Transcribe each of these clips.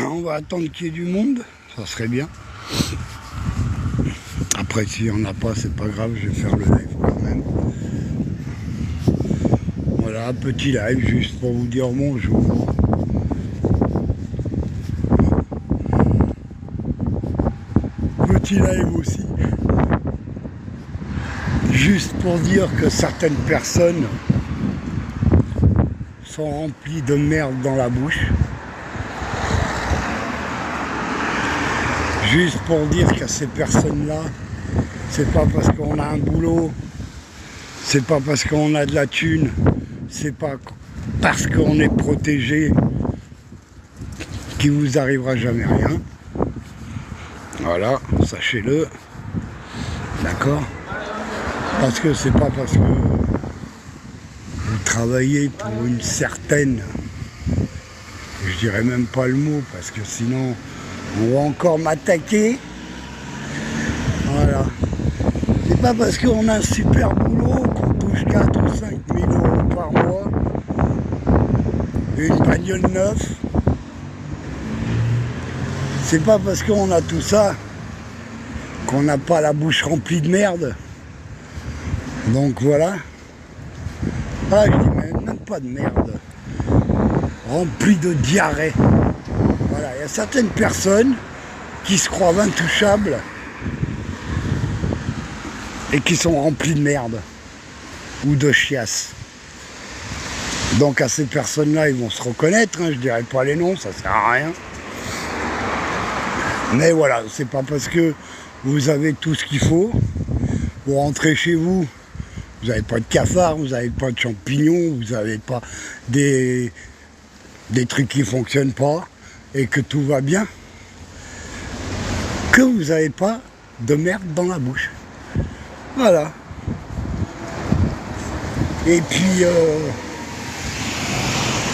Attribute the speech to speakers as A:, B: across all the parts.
A: On va attendre qu'il y ait du monde, ça serait bien. Après, s'il n'y en a pas, c'est pas grave, je vais faire le live quand même. Voilà, petit live juste pour vous dire bonjour. Petit live aussi. Juste pour dire que certaines personnes sont remplies de merde dans la bouche. Juste pour dire qu'à ces personnes-là, c'est pas parce qu'on a un boulot, c'est pas parce qu'on a de la thune, c'est pas parce qu'on est protégé qu'il vous arrivera jamais rien. Voilà, sachez-le. D'accord? Parce que c'est pas parce que vous travaillez pour une certaine, je dirais même pas le mot, parce que sinon on va encore m'attaquer. Voilà. C'est pas parce qu'on a un super boulot, qu'on touche 4 ou 5 000 euros par mois, une bagnole neuve. C'est pas parce qu'on a tout ça qu'on n'a pas la bouche remplie de merde. Donc voilà. Ah, je dis même pas de merde. Remplie de diarrhée. Voilà, il y a certaines personnes qui se croient intouchables et qui sont remplies de merde ou de chiasse. Donc à ces personnes-là, ils vont se reconnaître, hein, je dirais pas les noms, ça sert à rien. Mais voilà, c'est pas parce que vous avez tout ce qu'il faut, vous rentrez chez vous, vous n'avez pas de cafard, vous n'avez pas de champignons, vous n'avez pas des trucs qui ne fonctionnent pas, et que tout va bien, que vous n'avez pas de merde dans la bouche. Voilà. Et puis,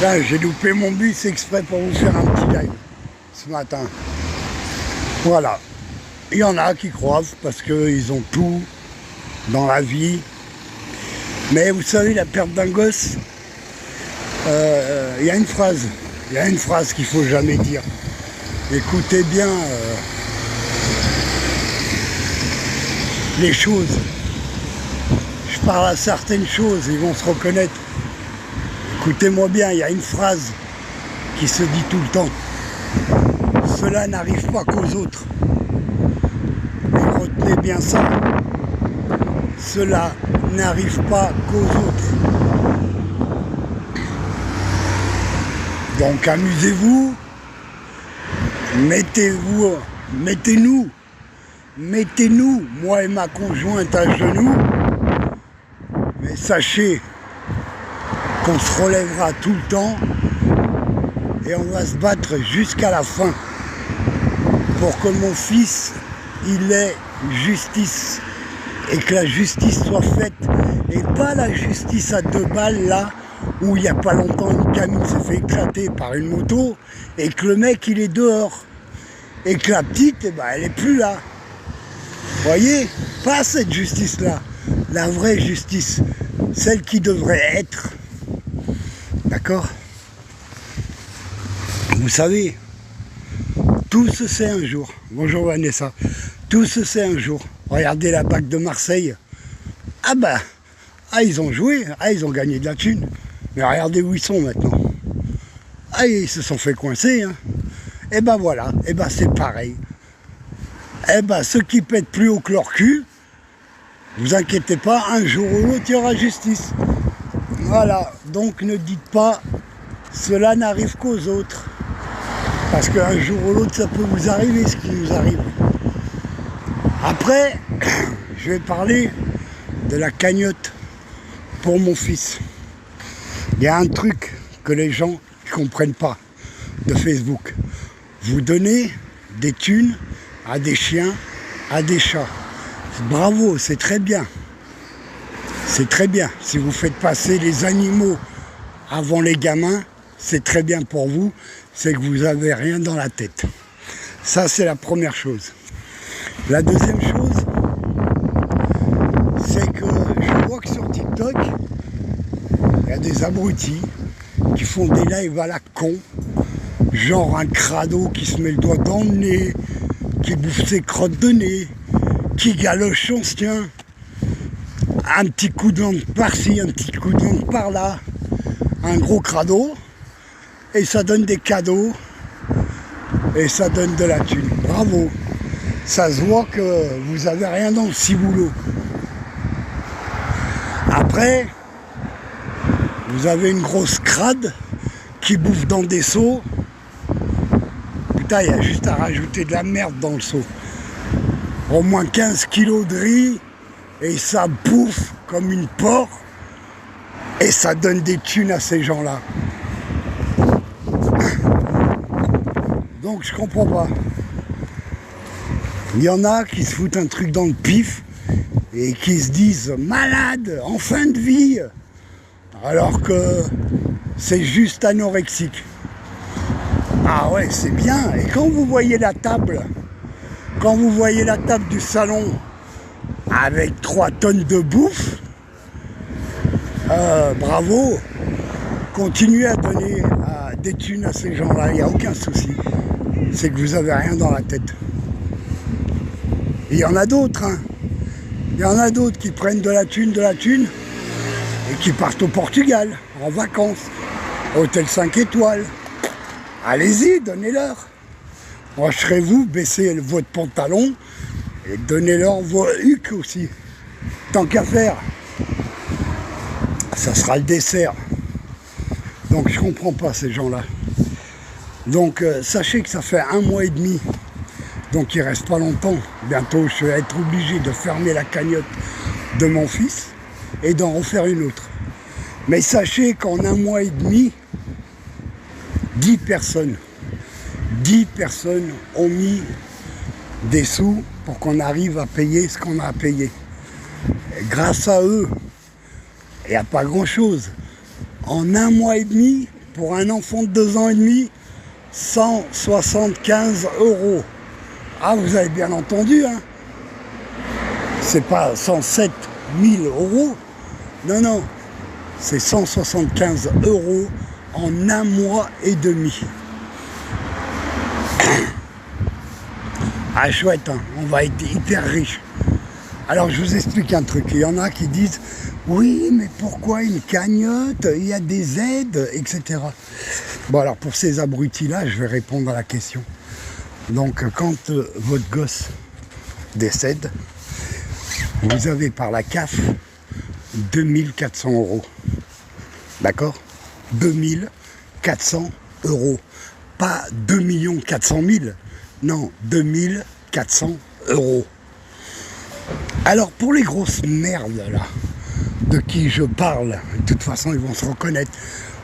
A: là, j'ai loupé mon bus exprès pour vous faire un petit live ce matin. Voilà. Il y en a qui croient parce qu'ils ont tout dans la vie. Mais vous savez, la perte d'un gosse, il y a une phrase qu'il ne faut jamais dire. Écoutez bien les choses. Je parle à certaines choses, ils vont se reconnaître. Écoutez-moi bien, il y a une phrase qui se dit tout le temps. Cela n'arrive pas qu'aux autres. Et retenez bien ça. Cela n'arrive pas qu'aux autres. Donc amusez-vous, mettez-nous, moi et ma conjointe à genoux, mais sachez qu'on se relèvera tout le temps et on va se battre jusqu'à la fin pour que mon fils, il ait justice et que la justice soit faite et pas la justice à 2 balles là où il n'y a pas longtemps une gamine s'est fait éclater par une moto et que le mec il est dehors et que la petite eh ben, elle est plus là. Vous voyez, pas cette justice là, la vraie justice, celle qui devrait être. D'accord? Vous savez, tout se sait un jour. Bonjour Vanessa. Tout se sait un jour. Regardez la BAC de Marseille. Ah bah, ils ont joué, ils ont gagné de la thune. Mais regardez où ils sont maintenant. Ils se sont fait coincer. Hein. Et ben voilà, et ben c'est pareil. Et ben ceux qui pètent plus haut que leur cul, vous inquiétez pas, un jour ou l'autre il y aura justice. Voilà, donc ne dites pas cela n'arrive qu'aux autres. Parce qu'un jour ou l'autre ça peut vous arriver ce qui nous arrive. Après, je vais parler de la cagnotte pour mon fils. Il y a un truc que les gens ne comprennent pas de Facebook. Vous donnez des thunes à des chiens, à des chats. Bravo, c'est très bien. C'est très bien. Si vous faites passer les animaux avant les gamins, c'est très bien pour vous. C'est que vous n'avez rien dans la tête. Ça, c'est la première chose. La deuxième chose, c'est que je vois que sur TikTok, il y a des abrutis qui font des lives à la con genre un crado qui se met le doigt dans le nez, qui bouffe ses crottes de nez, qui galoche son chien, un petit coup de langue par-ci, un petit coup de langue par-là, un gros crado, et ça donne des cadeaux, et ça donne de la thune. Bravo, ça se voit que vous avez rien dans le ciboulot. Après, vous avez une grosse crade qui bouffe dans des seaux. Putain, il y a juste à rajouter de la merde dans le seau. Au moins 15 kilos de riz, et ça bouffe comme une porc, et ça donne des thunes à ces gens-là. Donc je comprends pas. Il y en a qui se foutent un truc dans le pif, et qui se disent malades en fin de vie, alors que c'est juste anorexique. Ah ouais, c'est bien. Et quand vous voyez la table, du salon avec 3 tonnes de bouffe, bravo, continuez à donner des thunes à ces gens-là, il n'y a aucun souci. C'est que vous avez rien dans la tête. Et il y en a d'autres, hein. Il y en a d'autres qui prennent de la thune, et qui partent au Portugal, en vacances, hôtel 5 étoiles. Allez-y, donnez-leur. Moi, je serais vous, baissez votre pantalon, et donnez-leur vos hucs aussi. Tant qu'à faire. Ça sera le dessert. Donc, je comprends pas ces gens-là. Donc, sachez que ça fait 1 mois et demi. Donc il ne reste pas longtemps. Bientôt, je vais être obligé de fermer la cagnotte de mon fils et d'en refaire une autre. Mais sachez qu'en 1 mois et demi, 10 personnes ont mis des sous pour qu'on arrive à payer ce qu'on a à payer. Et grâce à eux, il n'y a pas grand-chose. En 1 mois et demi, pour un enfant de 2 ans et demi, 175 €. Ah, vous avez bien entendu, hein. C'est pas 107 000 €. Non, non. C'est 175 € en 1 mois et demi. Ah, chouette, hein. On va être hyper riche. Alors, je vous explique un truc. Il y en a qui disent, oui, mais pourquoi une cagnotte? Il y a des aides, etc. Bon, alors, pour ces abrutis-là, je vais répondre à la question. Donc, quand votre gosse décède, vous avez par la CAF 2400 €. D'accord? 2400 €. Pas 2 400 000. Non, 2400 €. Alors, pour les grosses merdes, là, de qui je parle, de toute façon, ils vont se reconnaître.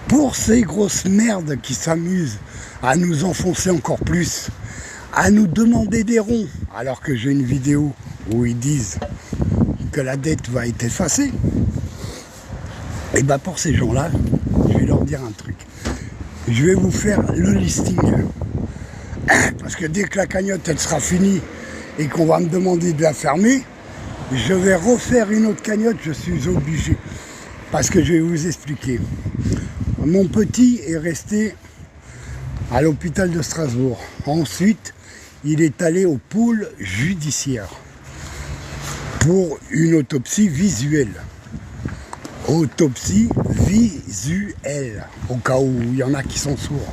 A: Pour ces grosses merdes qui s'amusent à nous enfoncer encore plus, à nous demander des ronds, alors que j'ai une vidéo où ils disent que la dette va être effacée, et bien pour ces gens-là, je vais leur dire un truc. Je vais vous faire le listing. Parce que dès que la cagnotte elle sera finie et qu'on va me demander de la fermer, je vais refaire une autre cagnotte, je suis obligé. Parce que je vais vous expliquer. Mon petit est resté à l'hôpital de Strasbourg. Ensuite, il est allé au pôle judiciaire pour une autopsie visuelle. Autopsie visuelle, au cas où il y en a qui sont sourds.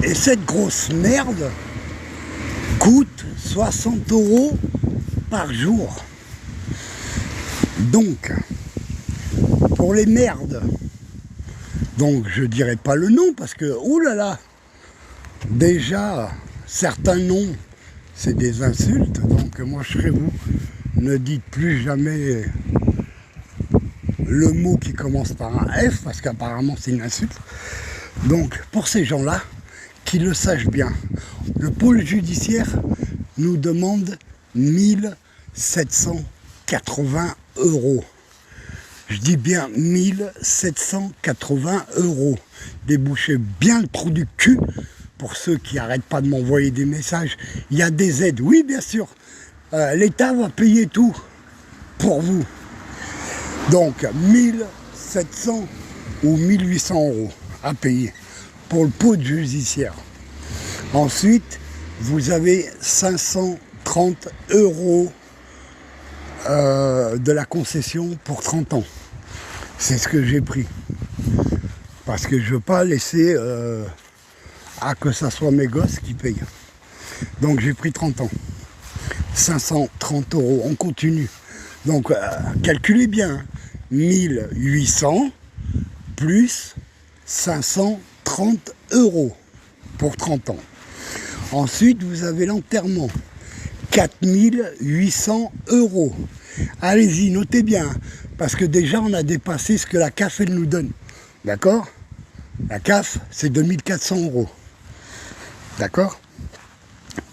A: Et cette grosse merde coûte 60 € par jour. Donc, pour les merdes, donc je dirais pas le nom parce que, oulala, déjà, certains noms, c'est des insultes, donc moi je serais vous, ne dites plus jamais le mot qui commence par un F, parce qu'apparemment c'est une insulte. Donc pour ces gens-là, qu'ils le sachent bien, le pôle judiciaire nous demande 1780 €. Je dis bien 1780 €. Débouchez bien le trou du cul. Pour ceux qui n'arrêtent pas de m'envoyer des messages, il y a des aides, oui bien sûr, l'État va payer tout pour vous. Donc 1700 ou 1800 € à payer pour le pôle judiciaire. Ensuite, vous avez 530 € de la concession pour 30 ans. C'est ce que j'ai pris. Parce que je ne veux pas laisser à que ça soit mes gosses qui payent. Donc j'ai pris 30 ans. 530 €. On continue. Donc calculez bien. 1800 plus 530 € pour 30 ans. Ensuite, vous avez l'enterrement. 4800 €. Allez-y, notez bien. Parce que déjà, on a dépassé ce que la CAF elle nous donne. D'accord? La CAF, c'est 2400 €. D'accord?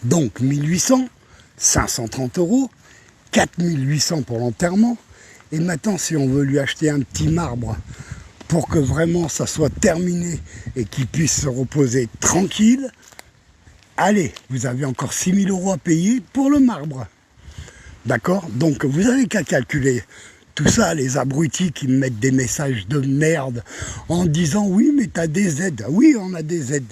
A: Donc, 1800, 530 €, 4800 pour l'enterrement. Et maintenant, si on veut lui acheter un petit marbre pour que vraiment ça soit terminé et qu'il puisse se reposer tranquille, allez, vous avez encore 6000 € à payer pour le marbre. D'accord? Donc, vous n'avez qu'à calculer. Tout ça, les abrutis qui me mettent des messages de merde en disant oui, mais tu as des aides. Oui, on a des aides.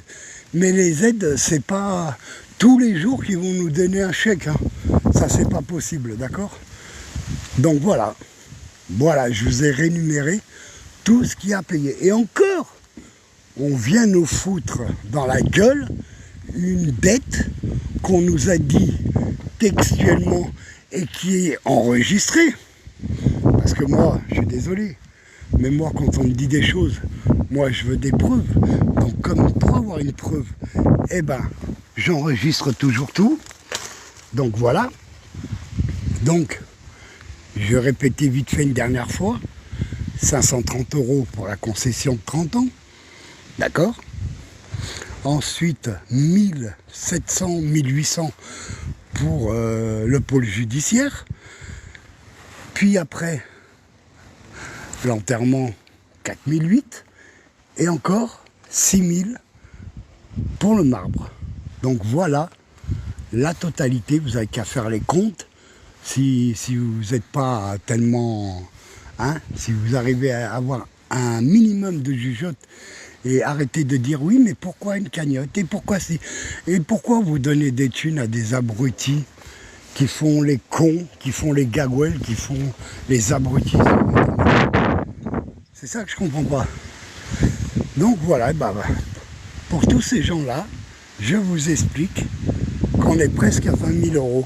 A: Mais les aides, c'est pas tous les jours qu'ils vont nous donner un chèque. Hein. Ça, c'est pas possible, d'accord? Donc voilà. Voilà, je vous ai rémunéré tout ce qu'il y a à payer. Et encore, on vient nous foutre dans la gueule une dette qu'on nous a dit textuellement et qui est enregistrée. Parce que moi, je suis désolé, mais moi, quand on me dit des choses, moi, je veux des preuves. Donc, comme pour avoir une preuve, eh ben, j'enregistre toujours tout. Donc, voilà. Donc, je répétais vite fait une dernière fois, 530 € pour la concession de 30 ans. D'accord? Ensuite, 1700, 1800 pour le pôle judiciaire. Puis après, l'enterrement 4008 et encore 6000 pour le marbre. Donc voilà la totalité. Vous n'avez qu'à faire les comptes si vous n'êtes pas tellement... Hein, si vous arrivez à avoir un minimum de jugeote et arrêtez de dire oui, mais pourquoi une cagnotte? Et pourquoi vous donnez des thunes à des abrutis qui font les cons, qui font les gagouelles, qui font les abrutis? C'est ça que je comprends pas. Donc voilà, pour tous ces gens-là, je vous explique qu'on est presque à 20 000 €.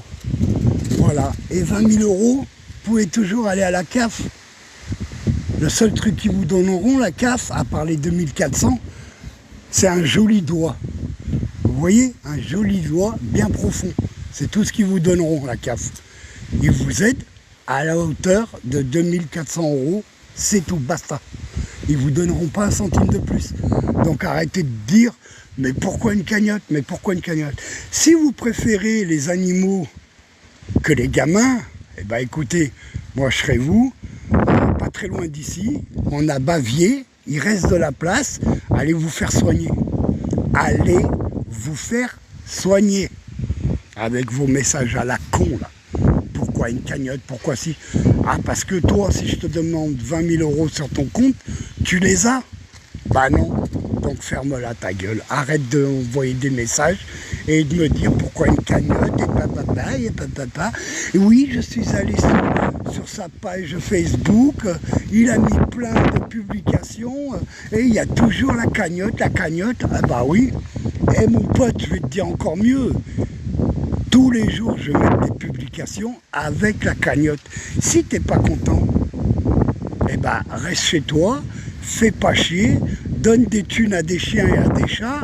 A: Voilà. Et 20 000 €, vous pouvez toujours aller à la CAF. Le seul truc qu'ils vous donneront, la CAF, à part les 2400, c'est un joli doigt. Vous voyez, un joli doigt bien profond. C'est tout ce qu'ils vous donneront, la CAF. Ils vous aident à la hauteur de 2400 €, c'est tout, basta. Ils vous donneront pas un centime de plus. Donc arrêtez de dire, mais pourquoi une cagnotte? Mais pourquoi une cagnotte? Si vous préférez les animaux que les gamins, eh ben écoutez, moi je serai vous, pas très loin d'ici, on a Bavier, il reste de la place, allez vous faire soigner. Allez vous faire soigner. Avec vos messages à la con là. Pourquoi une cagnotte? Pourquoi si? Ah, parce que toi, si je te demande 20 000 € sur ton compte, tu les as? Bah non. Donc ferme-la ta gueule. Arrête d'envoyer des messages et de me dire pourquoi une cagnotte et papa. Et oui, je suis allé sur sa page Facebook, il a mis plein de publications et il y a toujours la cagnotte. Ah bah oui. Et mon pote, je vais te dire encore mieux. Tous les jours, je mets des publications avec la cagnotte. Si t'es pas content, eh ben, reste chez toi, fais pas chier, donne des thunes à des chiens et à des chats.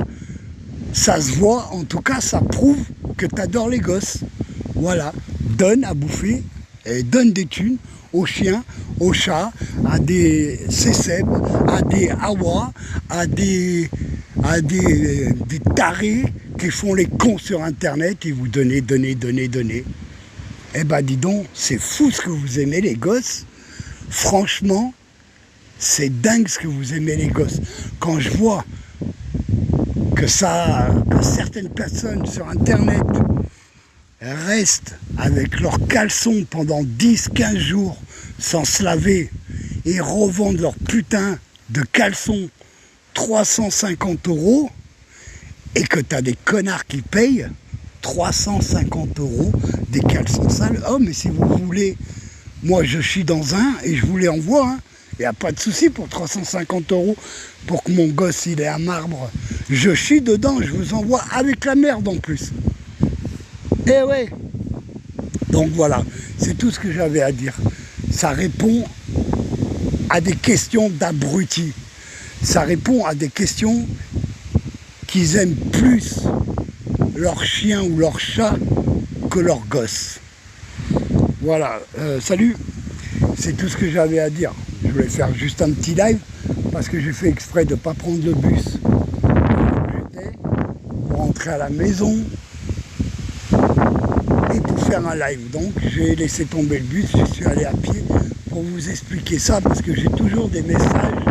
A: Ça se voit, en tout cas, ça prouve que t'adores les gosses. Voilà, donne à bouffer et donne des thunes aux chiens, aux chats, à des cécèbes, à des hawas, à des tarés qui font les cons sur internet et vous donnez. Eh ben dis donc, c'est fou ce que vous aimez les gosses. Franchement, c'est dingue ce que vous aimez les gosses. Quand je vois que certaines personnes sur internet restent avec leurs caleçons pendant 10-15 jours sans se laver et revendent leur putain de caleçons 350 € et que tu as des connards qui payent 350 € des caleçons sales. Oh, mais si vous voulez, moi je chie dans un et je vous les envoie. Hein. Il n'y a pas de souci pour 350 € pour que mon gosse il ait un marbre. Je chie dedans, je vous envoie avec la merde en plus. Eh ouais. Donc voilà, c'est tout ce que j'avais à dire. Ça répond à des questions d'abrutis. Ça répond à des questions qu'ils aiment plus leur chien ou leur chat que leur gosse. Voilà, salut. C'est tout ce que j'avais à dire. Je voulais faire juste un petit live parce que j'ai fait exprès de ne pas prendre le bus pour rentrer à la maison et pour faire un live. Donc j'ai laissé tomber le bus, je suis allé à pied pour vous expliquer ça parce que j'ai toujours des messages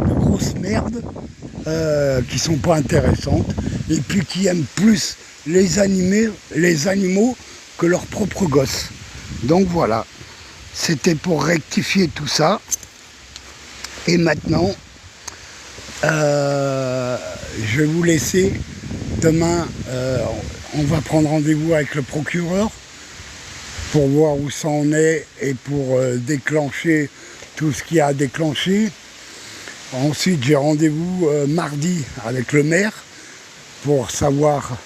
A: de grosses merdes qui sont pas intéressantes et puis qui aiment plus les animaux que leurs propres gosses. Donc voilà, c'était pour rectifier tout ça. Et maintenant, je vais vous laisser. Demain, on va prendre rendez-vous avec le procureur pour voir où ça en est et pour déclencher tout ce qu'il y a à déclencher. Ensuite, j'ai rendez-vous mardi avec le maire pour savoir,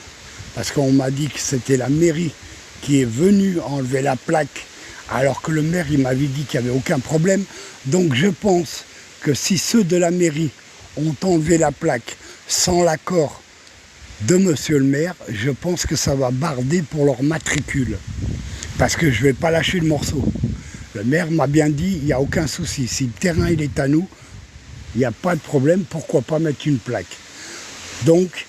A: parce qu'on m'a dit que c'était la mairie qui est venue enlever la plaque, alors que le maire il m'avait dit qu'il n'y avait aucun problème. Donc je pense que si ceux de la mairie ont enlevé la plaque sans l'accord de monsieur le maire, je pense que ça va barder pour leur matricule. Parce que je ne vais pas lâcher le morceau. Le maire m'a bien dit, il n'y a aucun souci. Si le terrain il est à nous, il n'y a pas de problème, pourquoi pas mettre une plaque. Donc,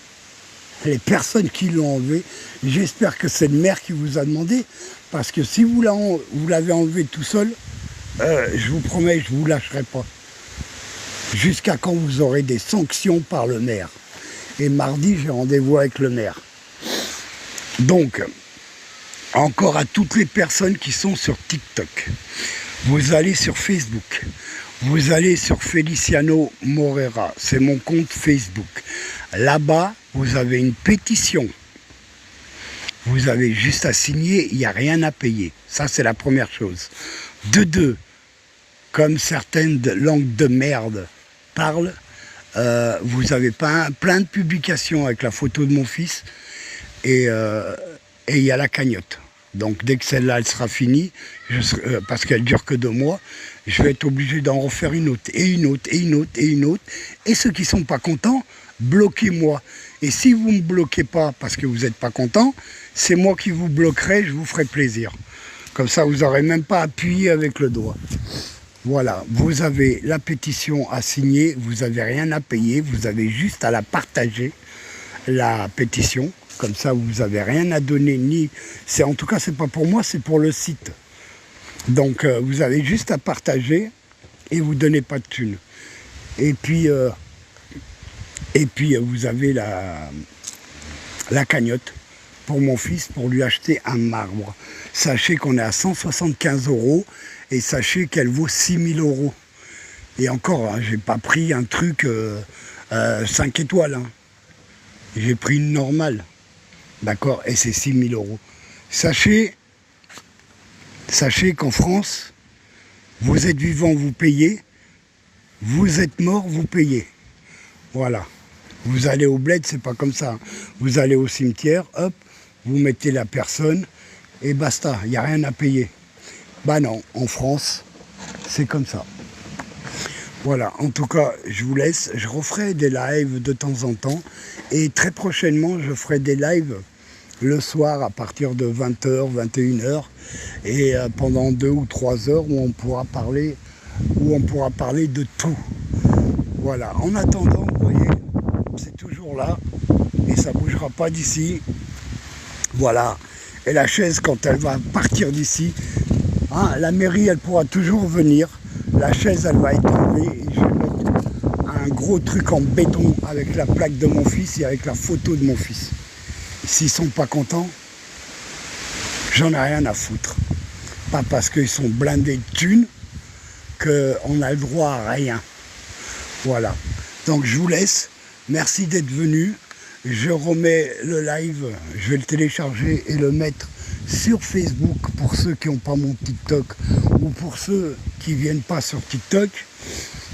A: les personnes qui l'ont enlevé, j'espère que c'est le maire qui vous a demandé, parce que si vous l'avez enlevé tout seul, je vous promets, je ne vous lâcherai pas. Jusqu'à quand vous aurez des sanctions par le maire. Et mardi, j'ai rendez-vous avec le maire. Donc, encore à toutes les personnes qui sont sur TikTok, vous allez sur Facebook, vous allez sur Feliciano Morera, c'est mon compte Facebook. Là-bas, vous avez une pétition. Vous avez juste à signer, il n'y a rien à payer. Ça, c'est la première chose. De deux, comme certaines langues de merde parlent, vous avez plein de publications avec la photo de mon fils et il y a la cagnotte. Donc dès que celle-là elle sera finie, parce qu'elle dure que 2 mois, je vais être obligé d'en refaire une autre, et une autre, et une autre, et une autre. Et ceux qui ne sont pas contents, bloquez-moi. Et si vous ne me bloquez pas parce que vous n'êtes pas content, c'est moi qui vous bloquerai, je vous ferai plaisir. Comme ça, vous n'aurez même pas appuyé avec le doigt. Voilà, vous avez la pétition à signer, vous n'avez rien à payer, vous avez juste à la partager, la pétition. Comme ça, vous n'avez rien à donner, en tout cas, c'est pas pour moi, c'est pour le site. Donc, vous avez juste à partager et vous ne donnez pas de thunes. Et puis vous avez la cagnotte pour mon fils, pour lui acheter un marbre. Sachez qu'on est à 175 € et sachez qu'elle vaut 6 000 €. Et encore, hein, j'ai pas pris un truc 5 étoiles. Hein. J'ai pris une normale. D'accord, et c'est 6 000 €. Sachez qu'en France, vous êtes vivant, vous payez. Vous êtes mort, vous payez. Voilà. Vous allez au bled, c'est pas comme ça. Vous allez au cimetière, hop, vous mettez la personne et basta, il n'y a rien à payer. Bah non, en France, c'est comme ça. Voilà, en tout cas, je vous laisse. Je referai des lives de temps en temps. Et très prochainement, je ferai des lives le soir à partir de 20h, 21h. Et pendant 2 ou 3 heures où on pourra parler de tout. Voilà, en attendant, vous voyez, c'est toujours là. Et ça ne bougera pas d'ici. Voilà. Et la chaise, quand elle va partir d'ici, hein, la mairie, elle pourra toujours venir. La chaise, elle va être enlevée et je vais mettre un gros truc en béton avec la plaque de mon fils et avec la photo de mon fils. S'ils sont pas contents, j'en ai rien à foutre. Pas parce qu'ils sont blindés de thunes qu'on a le droit à rien. Voilà. Donc je vous laisse, merci d'être venu. Je remets le live, je vais le télécharger et le mettre sur Facebook pour ceux qui n'ont pas mon TikTok ou pour ceux qui ne viennent pas sur TikTok.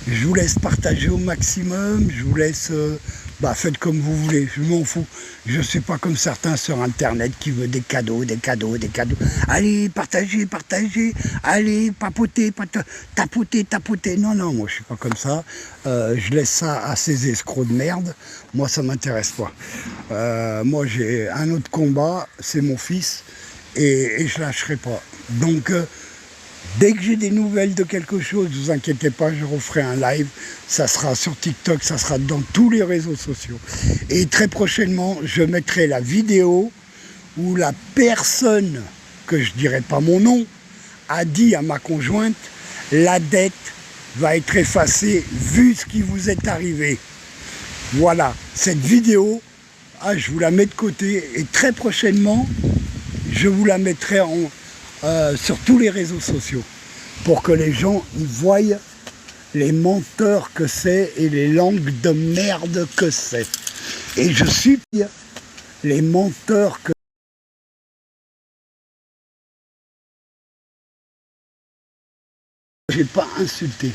A: Je vous laisse partager au maximum, je vous laisse, faites comme vous voulez, je m'en fous. Je ne suis pas comme certains sur internet qui veulent des cadeaux, des cadeaux, des cadeaux. Allez, partagez, partagez, allez, papotez, tapoter, tapoter. Non, non, moi je suis pas comme ça. Je laisse ça à ces escrocs de merde. Moi ça m'intéresse pas. Moi j'ai un autre combat, c'est mon fils, et je lâcherai pas. Donc, dès que j'ai des nouvelles de quelque chose, ne vous inquiétez pas, je referai un live. Ça sera sur TikTok, ça sera dans tous les réseaux sociaux. Et très prochainement, je mettrai la vidéo où la personne, que je ne dirai pas mon nom, a dit à ma conjointe, la dette va être effacée vu ce qui vous est arrivé. Voilà, cette vidéo, je vous la mets de côté et très prochainement, je vous la mettrai sur tous les réseaux sociaux pour que les gens voient les menteurs que c'est et les langues de merde que c'est. Et je suis les menteurs que j'ai pas insulté.